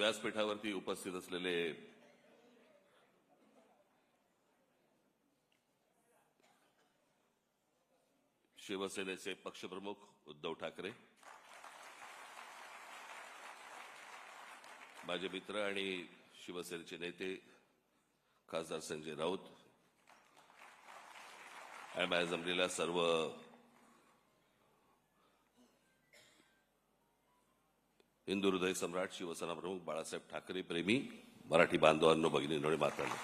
व्यासपीठावरती उपस्थित असलेले शिवसेनेचे पक्षप्रमुख उद्धव ठाकरे, माझे मित्र आणि शिवसेनेचे नेते खासदार संजय राऊत आणि माझ्या जमलेल्या सर्व हिंदू हृदय सम्राट शिवसेना प्रमुख बाळासाहेब ठाकरे प्रेमी मराठी बांधवांनो, भगिनींनो आणि मातांनो,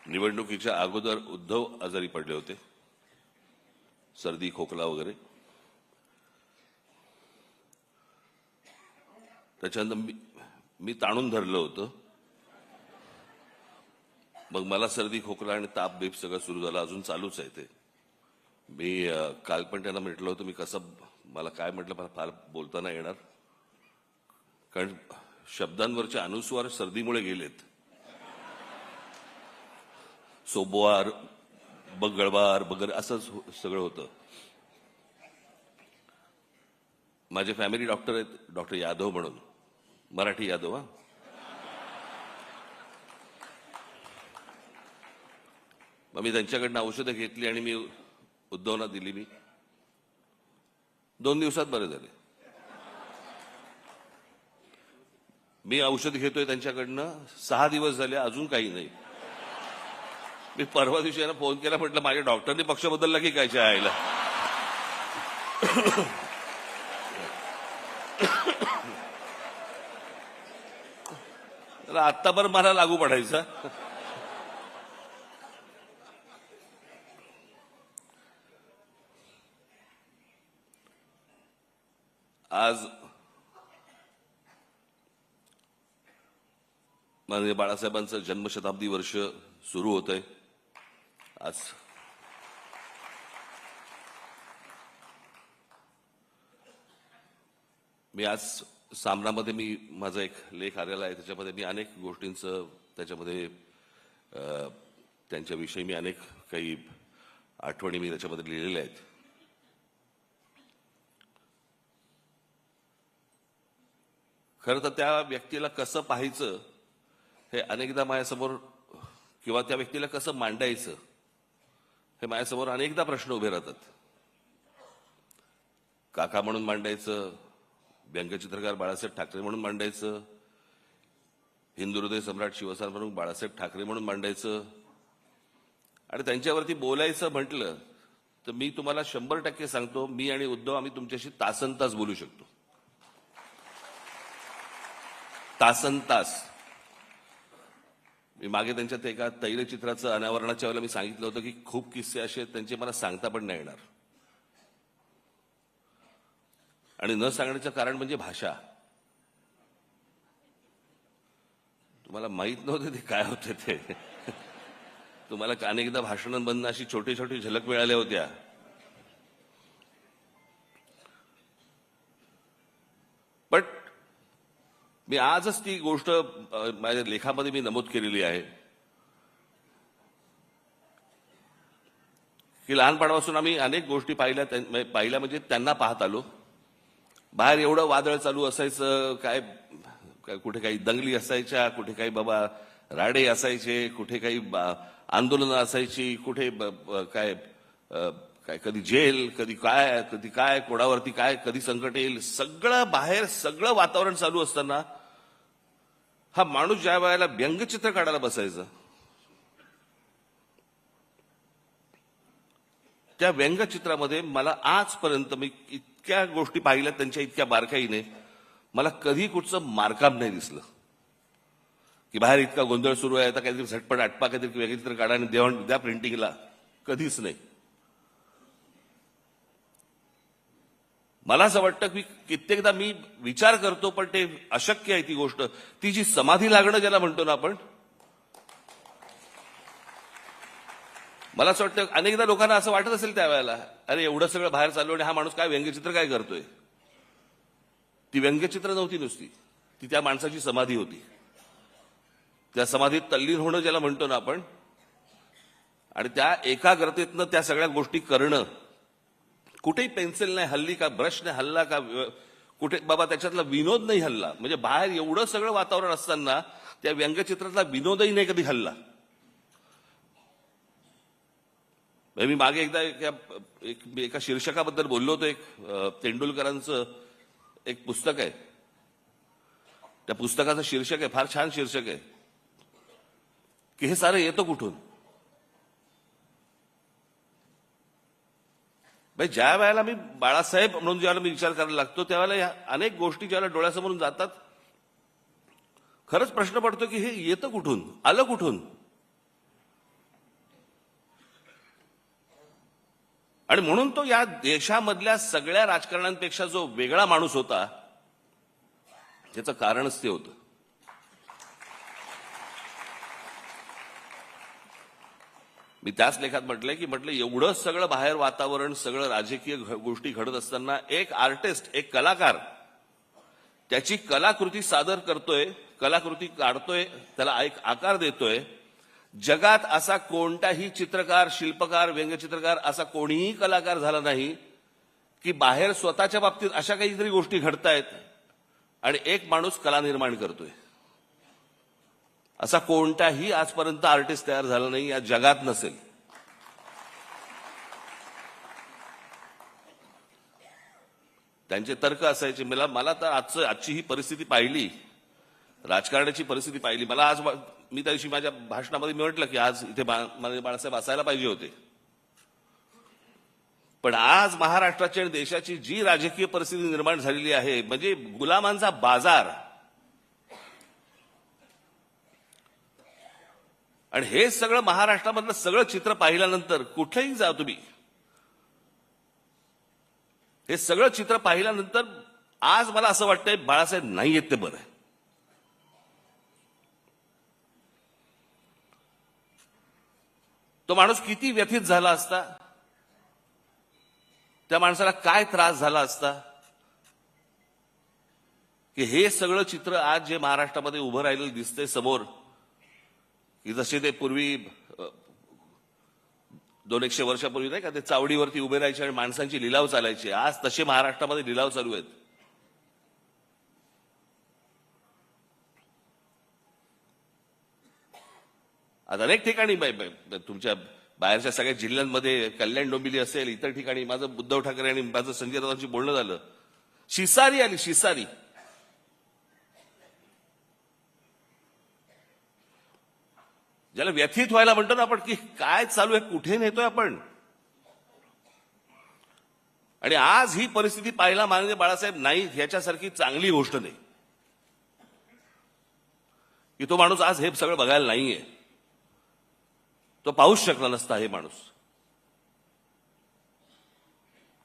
निवडणुकीच्या अगोदर उद्धव आजारी पडले होते, सर्दी खोकला वगैरे. त्याच्यानंतर मी ताणून धरलं होतं. मग मला सर्दी खोकला आणि ताप बीप सगळं सुरू झालं, अजून चालूच आहे ते. मी काल पण त्यांना म्हटलं होतं, मी कसं मला काय म्हटलं, मला फार बोलता नाही येणार, कारण शब्दांवरचे अनुस्वार सर्दीमुळे गेलेत. सोबवार, बगळवार वगैरे असं सगळं होतं. माझे फॅमिली डॉक्टर आहेत, डॉक्टर यादव म्हणून, मराठी यादव. मग मी त्यांच्याकडनं औषधं घेतली आणि मी उद्धवना दिली. मी 2 दिवसात बरे झाले. मी औषध घेतोय त्यांच्याकडनं 6 दिवस झाले, अजून काही नाही. मी परवा दिवशी यांना फोन केला, म्हटलं माझ्या डॉक्टरने पक्ष बदलला की काय आईला. आत्ता बरं मला लागू पडायचा. आज माननीय बाळासाहेबांचं जन्मशताब्दी वर्ष सुरू होत आहे. आज मी सामनामध्ये मी माझा एक लेख आलेला आहे, त्याच्यामध्ये मी अनेक गोष्टींचं त्याच्यामध्ये त्यांच्याविषयी मी अनेक काही आठवणी मी त्याच्यामध्ये लिहिलेल्या आहेत. खरं तर त्या व्यक्तीला कसं पाहायचं हे अनेकदा माझ्यासमोर, किंवा त्या व्यक्तीला कसं मांडायचं हे माझ्यासमोर अनेकदा प्रश्न उभे राहतात. काका म्हणून मांडायचं, व्यंगचित्रकार बाळासाहेब ठाकरे म्हणून मांडायचं, हिंदू हृदय सम्राट शिवसेना प्रमुख बाळासाहेब ठाकरे म्हणून मांडायचं, आणि त्यांच्यावरती बोलायचं म्हटलं तर मी तुम्हाला 100% सांगतो, मी आणि उद्धव आम्ही तुमच्याशी तासनतास बोलू शकतो. तासनतास. मी मागे त्यांच्या एका तैलचित्राचं अनावरणाच्या वेळेला मी सांगितलं होतं की खूप किस्से असे आहेत त्यांचे मला सांगता पण नाही येणार. आणि न सांगण्याचं कारण म्हणजे भाषा. तुम्हाला माहित नव्हते ते काय होते ते. तुम्हाला अनेकदा भाषणांमधून अशी छोटी छोटी झलक मिळाल्या होत्या. पण मी आजच ती गोष्ट माझ्या लेखामध्ये मी नमूद केलेली आहे की लहानपणापासून आम्ही अनेक गोष्टी पाहिल्या म्हणजे त्यांना पाहत आलो. बाहेर एवढं वादळ चालू असायचं, काय कुठे काही दंगली असायच्या, कुठे काही बाबा राडे असायचे, कुठे काही आंदोलनं असायची, कुठे काय काय कधी जेल, कधी काय कोणावरती काय कधी संकट येईल, सगळं बाहेर सगळं वातावरण चालू असताना हा माणूस ज्या वेळेला व्यंगचित्र काढायला बसायचा, त्या व्यंगचित्रामध्ये मला आजपर्यंत मी इतक्या गोष्टी पाहिल्या त्यांच्या इतक्या बारकाईने, मला कधी कुठचं मारकाम नाही दिसलं की बाहेर इतका गोंधळ सुरू आहे, आता काहीतरी झटपट आटपा काहीतरी वेगळी चित्र काढा आणि द्या प्रिंटिंगला. कधीच नाही. मला असं वाटतं की कित्येकदा मी विचार करतो, पण ते अशक्य आहे ती गोष्ट. ती जी समाधी लागणं ज्याला म्हणतो ना आपण, मला असं वाटतं अनेकदा लोकांना असं वाटत असेल त्यावेळेला, अरे एवढं सगळं बाहेर चालू आणि हा माणूस काय व्यंगचित्र काय करतोय. ती व्यंगचित्र नव्हती नुसती, ती त्या माणसाची समाधी होती. त्या समाधीत तल्लीन होणं ज्याला म्हणतो ना आपण, आणि त्या एकाग्रतेतनं त्या सगळ्या गोष्टी करणं. कुठेही पेन्सिल नाही हल्ली, का ब्रश नाही हल्ला, का कुठे बाबा त्याच्यातला विनोद नाही हल्ला. म्हणजे बाहेर एवढं सगळं वातावरण असताना त्या व्यंगचित्रातला विनोदही नाही कधी हल्ला. मी मागे एकदा एका शीर्षकाबद्दल बोललो होतो. एक तेंडुलकरांचं एक पुस्तक आहे. त्या पुस्तकाचं शीर्षक आहे, फार छान शीर्षक आहे, की हे सारं येतं कुठून. ज्या वेळेला मी बाळासाहेब म्हणून ज्यावेळेला मी विचार करायला लागतो त्यावेळेला या अनेक गोष्टी ज्यावेळेला डोळ्यासमोरून जातात, खरंच प्रश्न पडतो की हे येतं कुठून, आलं कुठून. आणि म्हणून तो या देशामधल्या सगळ्या राजकारण्यांपेक्षा जो वेगळा माणूस होता त्याचं कारणच ते होतं. मी त्याच लेखात म्हटलं एवढं सगळं बाहेर वातावरण, सगळं राजकीय गोष्टी घडत असताना एक आर्टिस्ट, एक कलाकार त्याची कलाकृती सादर करतोय, कलाकृती काढतोय, त्याला एक आकार देतोय. जगात असा कोणताही चित्रकार, शिल्पकार, व्यंगचित्रकार असा कोणीही कलाकार झाला नाही की बाहेर स्वतःच्या बाबतीत अशा काहीतरी गोष्टी घडतायत आणि एक माणूस कला निर्माण करतोय. असा कोणताही आजपर्यंत आर्टिस्ट तयार झाला नाही, या जगात नसेल. त्यांचे तर्क असायचे. मला तर आजची ही परिस्थिती पाहिली, राजकारणाची परिस्थिती पाहिली. मला आज मी त्या दिवशी माझ्या भाषणामध्ये मी म्हटलं की आज इथे बाळासाहेब असायला पाहिजे होते. पण आज महाराष्ट्राची आणि देशाची जी राजकीय परिस्थिती निर्माण झालेली आहे, म्हणजे गुलामांचा बाजार, आणि हे सगळं महाराष्ट्रामधलं सगळं चित्र पाहिल्यानंतर कुठेही जा तुम्ही, हे सगळं चित्र पाहिल्यानंतर आज मला असं वाटतंय बाळासाहेब नाही येत ते बरं आहे. तो माणूस किती व्यथित झाला असता, त्या माणसाला काय त्रास झाला असता की हे सगळं चित्र आज जे महाराष्ट्रामध्ये उभं राहिलेलं दिसतंय समोर, की जसे ते पूर्वी 200-100 वर्षापूर्वी नाही का ते चावडीवरती उभे राहायचे आणि माणसांची लिलाव चालायचे, आज तसे महाराष्ट्रामध्ये लिलाव चालू आहेत. आज अनेक ठिकाणी तुमच्या बाहेरच्या सगळ्या जिल्ह्यांमध्ये, कल्याण डोंबिवली असेल, इतर ठिकाणी माझं उद्धव ठाकरे आणि माझं संजय राऊतांशी बोलणं झालं. शिसारी आली, शिसारी. ज्याला व्यथित व्हायला म्हणतो ना आपण, की काय चालू आहे, कुठे नेतोय आपण. आणि आज ही परिस्थिती पाहायला माननीय बाळासाहेब नाही ह्याच्यासारखी चांगली गोष्ट नाही की तो माणूस आज हे सगळं बघायला नाहीये. तो पाहूच शकला नसता हे माणूस,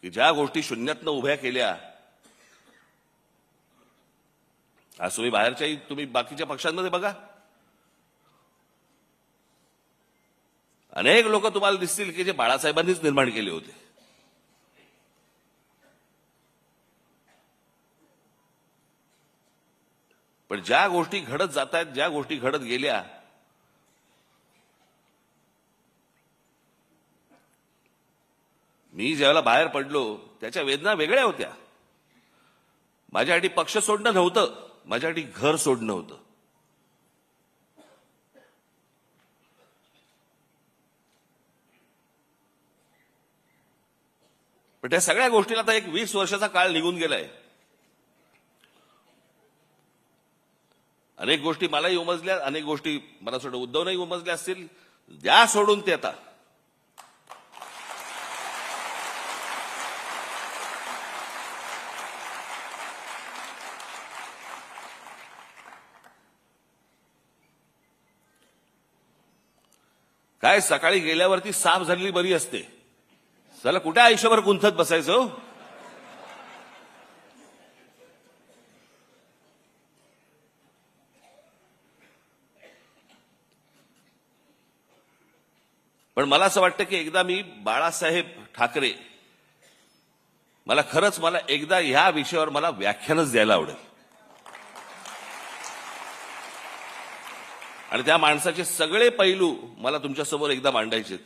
की ज्या गोष्टी शून्यातनं उभ्या केल्या. आज तुम्ही बाहेरच्याही, तुम्ही बाकीच्या पक्षांमध्ये बघा, अनेक लोक तुम्हाला दिसतील की जे बाळासाहेबांनीच निर्माण केले होते. पण ज्या गोष्टी घडत जात आहेत, ज्या गोष्टी घडत गेल्या, मी ज्यावेळेला बाहेर पडलो त्याच्या वेदना वेगळ्या होत्या. माझ्यासाठी पक्ष सोडणं नव्हतं, माझ्यासाठी घर सोडणं होतं. पण त्या सगळ्या गोष्टीला आता एक 20 वर्षाचा काळ निघून गेलाय. अनेक गोष्टी मलाही उमजल्या, अनेक गोष्टी मला सोडून उद्धवनाही उमजल्या असतील. द्या सोडून ते आता. काय सकाळी गेल्यावरती साफ झालेली बरी असते, चला कुठे आयुष्यभर गुंतत बसायचं. पण मला असं वाटतं की एकदा मी बाळासाहेब ठाकरे, मला एकदा ह्या विषयावर मला व्याख्यानच द्यायला आवडेल. आणि त्या माणसाचे सगळे पैलू मला तुमच्यासमोर एकदा मांडायचे.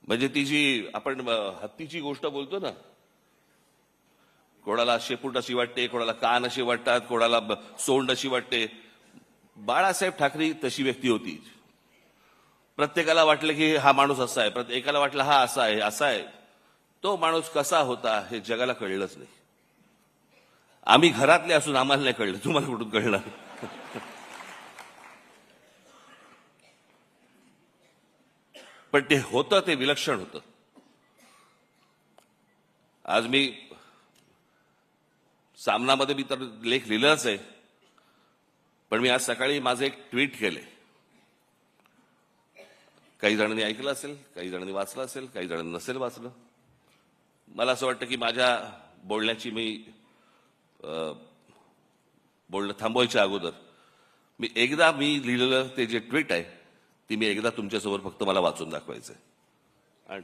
म्हणजे ती जी आपण हत्तीची गोष्ट बोलतो ना, कोणाला शेपूट अशी वाटते, कोणाला कान अशी वाटतात, कोणाला सोंड अशी वाटते. बाळासाहेब ठाकरे तशी व्यक्ती होती. प्रत्येकाला वाटलं की हा माणूस असा आहे, प्रत्येकाला वाटलं हा असा आहे असा आहे. तो माणूस कसा होता हे जगाला कळलंच नाही. आम्ही घरातले असून आम्हाला नाही कळलं, तुम्हाला कुठून कळणार? पण ते होतं, ते विलक्षण होतं. आज मी सामनामध्ये मी तर लेख लिहिलाच आहे, पण मी आज सकाळी माझं एक ट्विट केलंय. काही जणांनी ऐकलं असेल, काही जणांनी वाचलं असेल, काही जणांनी नसेल वाचलं. मला असं वाटतं की माझ्या बोलण्याची बोलणं थांबवायच्या अगोदर मी लिहिलेलं ते जे ट्विट आहे ती मी एकदा तुमच्यासमोर फक्त मला वाचून दाखवायचंय. आणि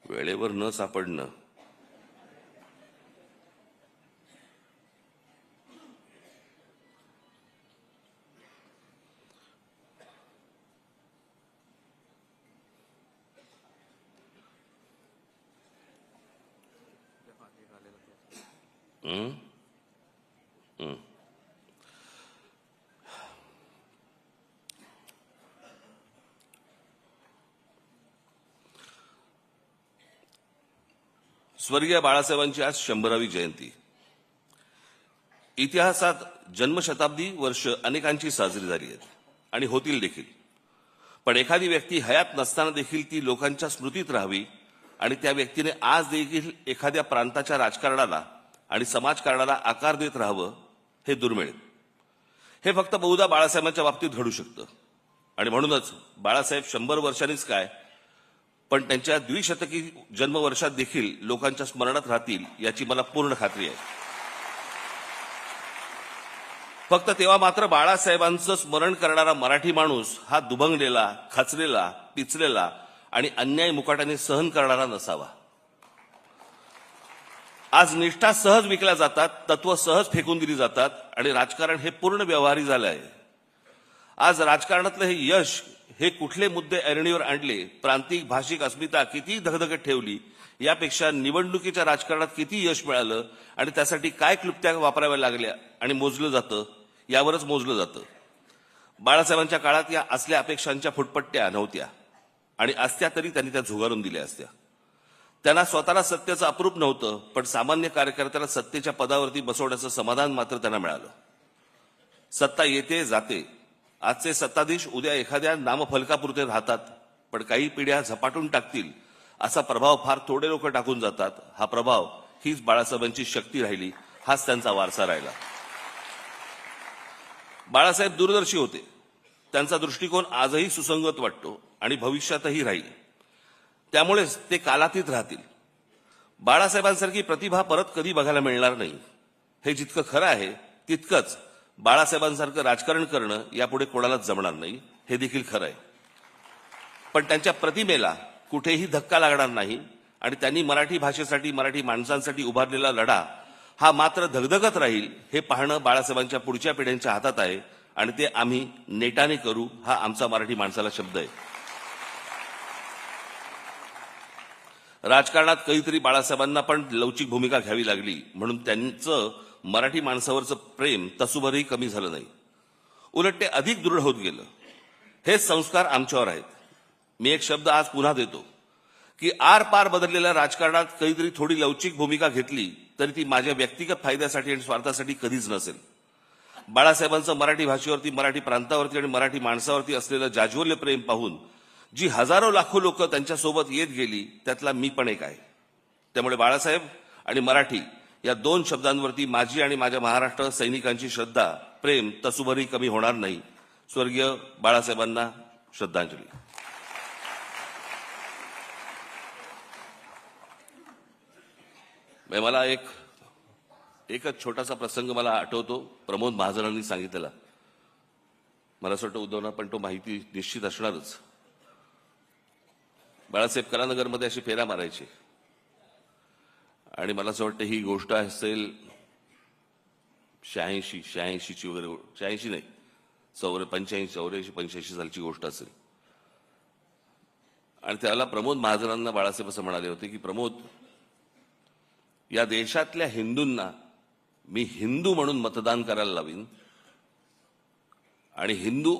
वेळेवर न सापडणं स्वर्गीय बाळासाहेबांची आज 100वी जयंती. इतिहासात जन्मशताब्दी वर्ष अनेकांची साजरी झाली आहेत आणि होतील देखील. पण एखादी व्यक्ती हयात नसताना देखील ती लोकांच्या स्मृतीत राहावी आणि त्या व्यक्तीने आज देखील एखाद्या प्रांताच्या राजकारणाला आणि समाजकारणाला आकार देत राहावं, हे दुर्मिळ. हे फक्त बहुधा बाळासाहेबांच्या बाबतीत घडू शकतं. आणि म्हणूनच बाळासाहेब 100 वर्षांनीच काय, पण त्यांच्या द्विशतकी जन्मवर्षात देखील लोकांच्या स्मरणात राहतील याची मला पूर्ण खात्री आहे. फक्त तेव्हा मात्र बाळासाहेबांचं स्मरण करणारा मराठी माणूस हा दुभंगलेला, खचलेला, पिचलेला आणि अन्याय मुकाट्याने सहन करणारा नसावा. आज निष्ठा सहज विकल्या जातात, तत्व सहज फेकून दिली जातात आणि राजकारण हे पूर्ण व्यवहारी झालं आहे. आज राजकारणातलं हे यश, हे कुठले मुद्दे ऐरणीवर आणले, प्रांतिक भाषिक अस्मिता किती धगधगत ठेवली, यापेक्षा निवडणुकीच्या राजकारणात किती यश मिळालं आणि त्यासाठी काय क्लुप्त्या वापराव्या लागल्या आणि मोजलं जातं, यावरच मोजलं जातं. बाळासाहेबांच्या काळात या असल्या अपेक्षांच्या फुटपट्ट्या नव्हत्या आणि असत्या तरी त्यांनी त्या झुगारून दिल्या असत्या. त्यांना स्वतःला सत्तेचं अप्रूप नव्हतं, पण सामान्य कार्यकर्त्याला सत्तेच्या पदावरती बसवण्याचं समाधान मात्र त्यांना मिळालं. सत्ता येते जाते. आजचे सत्ताधीश उद्या एखाद्या नामफलकापुरते राहतात, पण काही पिढ्या झपाटून टाकतील असा प्रभाव फार थोडे लोक टाकून जातात. हा प्रभाव, हीच बाळासाहेबांची शक्ती राहिली, हाच त्यांचा वारसा राहिला. बाळासाहेब दूरदर्शी होते. त्यांचा दृष्टिकोन आजही सुसंगत वाटतो आणि भविष्यातही राहील. त्यामुळेच ते कालातीत राहतील. बाळासाहेबांसारखी प्रतिभा परत कधी बघायला मिळणार नाही. हे जितकं खरं आहे तितकंच बाळासाहेबांसारखं राजकारण करणं यापुढे कोणालाच जमणार नाही, हे देखील खरं आहे. पण त्यांच्या प्रतिमेला कुठेही धक्का लागणार नाही आणि त्यांनी मराठी भाषेसाठी, मराठी माणसांसाठी उभारलेला लढा हा मात्र धगधगत राहील, हे पाहणं बाळासाहेबांच्या पुढच्या पिढ्यांच्या हातात आहे आणि ते आम्ही नेटाने करू, हा आमचा मराठी माणसाला शब्द आहे. राजकारणात कधीतरी बाळासाहेबांना पण लवचिक भूमिका घ्यावी लागली, म्हणून त्यांचं मराठी माणसावरचं प्रेम तसूभरही कमी झालं नाही, उलट ते अधिक दृढ होत गेलं. हेच संस्कार आमच्यावर आहेत. मी एक शब्द आज पुन्हा देतो की आरपार बदललेल्या राजकारणात कधीतरी थोडी लवचिक भूमिका घेतली तरी ती माझ्या व्यक्तिगत फायद्यासाठी आणि स्वार्थासाठी कधीच नसेल. बाळासाहेबांचं मराठी भाषेवरती, मराठी प्रांतावरती आणि मराठी माणसावरती असलेलं जाज्वल्य प्रेम पाहून जी हजारो लाखो लोक त्यांच्यासोबत येत गेली, त्यातला मी पण एक आहे. त्यामुळे बाळासाहेब आणि मराठी या दोन शब्दांवरती माझी आणि माझ्या महाराष्ट्र सैनिकांची श्रद्धा, प्रेम तसूभरही कमी होणार नाही. स्वर्गीय बाळासाहेबांना श्रद्धांजली. मला एकच छोटासा प्रसंग मला आठवतो, प्रमोद महाजनांनी सांगितलेला. मला असं वाटतं उद्धवना पण तो माहिती निश्चित असणारच. बाळासाहेब कलानगरमध्ये अशी फेऱ्या मारायची आणि मला असं वाटतं ही गोष्ट असेल 86 वगैरे, 86 नाही, 85 सालची गोष्ट असेल. आणि त्याला प्रमोद महाजनांना बाळासाहेब असं म्हणाले होते की प्रमोद, या देशातल्या हिंदूंना मी हिंदू म्हणून मतदान करायला लावीन आणि हिंदू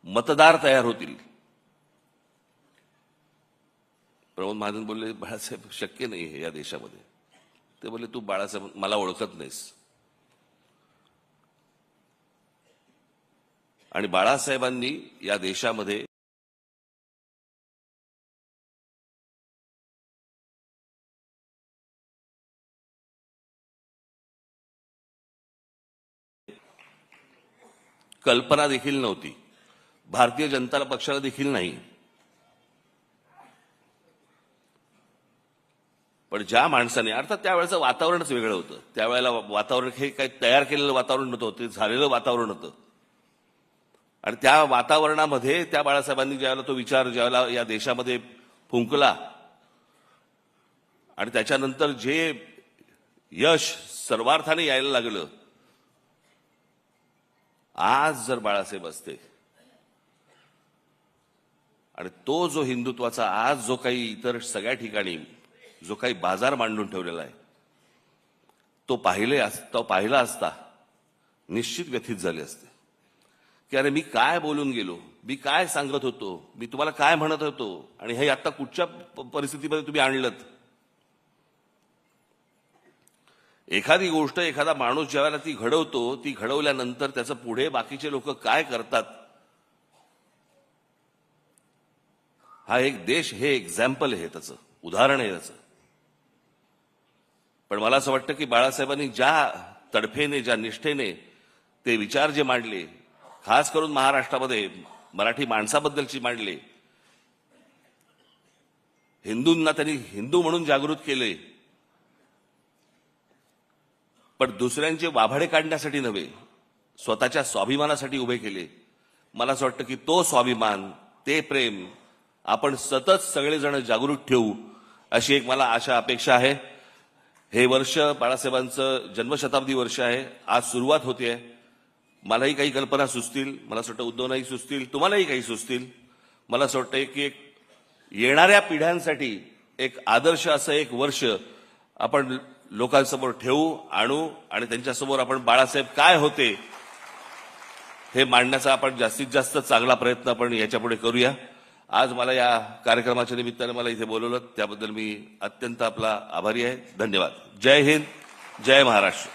मतदार तयार होतील. प्रमोद महाजन बोलले, बाळासाहेब शक्य नाही हे या देशामध्ये. ते बोलले, तू बाळासाहेब मला ओळखत नाहीस. आणि बाळासाहेबांनी या देशामध्ये कल्पना देखील नव्हती, भारतीय जनता पक्षाला देखील नाही. पण ज्या माणसाने, अर्थात त्यावेळेचं वातावरणच वेगळं होतं. त्यावेळेला वातावरण हे काही तयार केलेलं वातावरण नव्हतं, ते झालेलं वातावरण होतं. आणि त्या वातावरणामध्ये त्या बाळासाहेबांनी ज्यावेळेला तो विचार ज्यावेळेला या देशामध्ये फुंकला आणि त्याच्यानंतर जे यश सर्वार्थाने यायला लागलं, आज जर बाळासाहेब असते आणि तो जो हिंदुत्वाचा आज जो काही इतर सगळ्या ठिकाणी जो काही बाजार मांडून ठेवलेला आहे, तो पाहिला असता निश्चित व्यथित झाले असते की अरे मी काय बोलून गेलो, मी काय सांगत होतो, मी तुम्हाला काय म्हणत होतो आणि हे आता कुठच्या परिस्थितीमध्ये तुम्ही आणलं. एखादी गोष्ट एखादा माणूस ज्यावेळेला ती घडवतो, ती घडवल्यानंतर त्याचं पुढे बाकीचे लोक काय करतात, हा एक देश हे एक्झाम्पल आहे, त्याचं उदाहरण आहे त्याचं. पण मला असं वाटतं की बाळासाहेबांनी ज्या तडफेने, ज्या निष्ठेने ते विचार जे मांडले, खास करून महाराष्ट्रामध्ये मराठी माणसाबद्दलची मांडले, हिंदूंना त्यांनी हिंदू म्हणून जागृत केले, पण दुसऱ्यांचे वाभाडे काढण्यासाठी नव्हे, स्वतःच्या स्वाभिमानासाठी उभे केले. मला असं वाटतं की तो स्वाभिमान, ते प्रेम आपण सतत सगळेजण जागृत ठेवू, अशी एक मला आशा अपेक्षा आहे. हे वर्ष बाळासाहेबांचं जन्मशताब्दी वर्ष आहे. आज सुरुवात होते. मलाही काही कल्पना सुचतील, मला असं वाटतं उद्धवनाही सुचतील, तुम्हालाही काही सुचतील. मला असं वाटतं की एक येणाऱ्या पिढ्यांसाठी एक आदर्श असं एक वर्ष आपण लोकांसमोर ठेवू, आणू आणि त्यांच्यासमोर आपण बाळासाहेब काय होते हे मांडण्याचा आपण जास्तीत जास्त चांगला प्रयत्न आपण याच्यापुढे करूया. आज मला या कार्यक्रमाच्या निमित्ताने मला इथे बोलवलं त्याबद्दल मी अत्यंत आपला आभारी आहे. धन्यवाद. जय हिंद, जय महाराष्ट्र.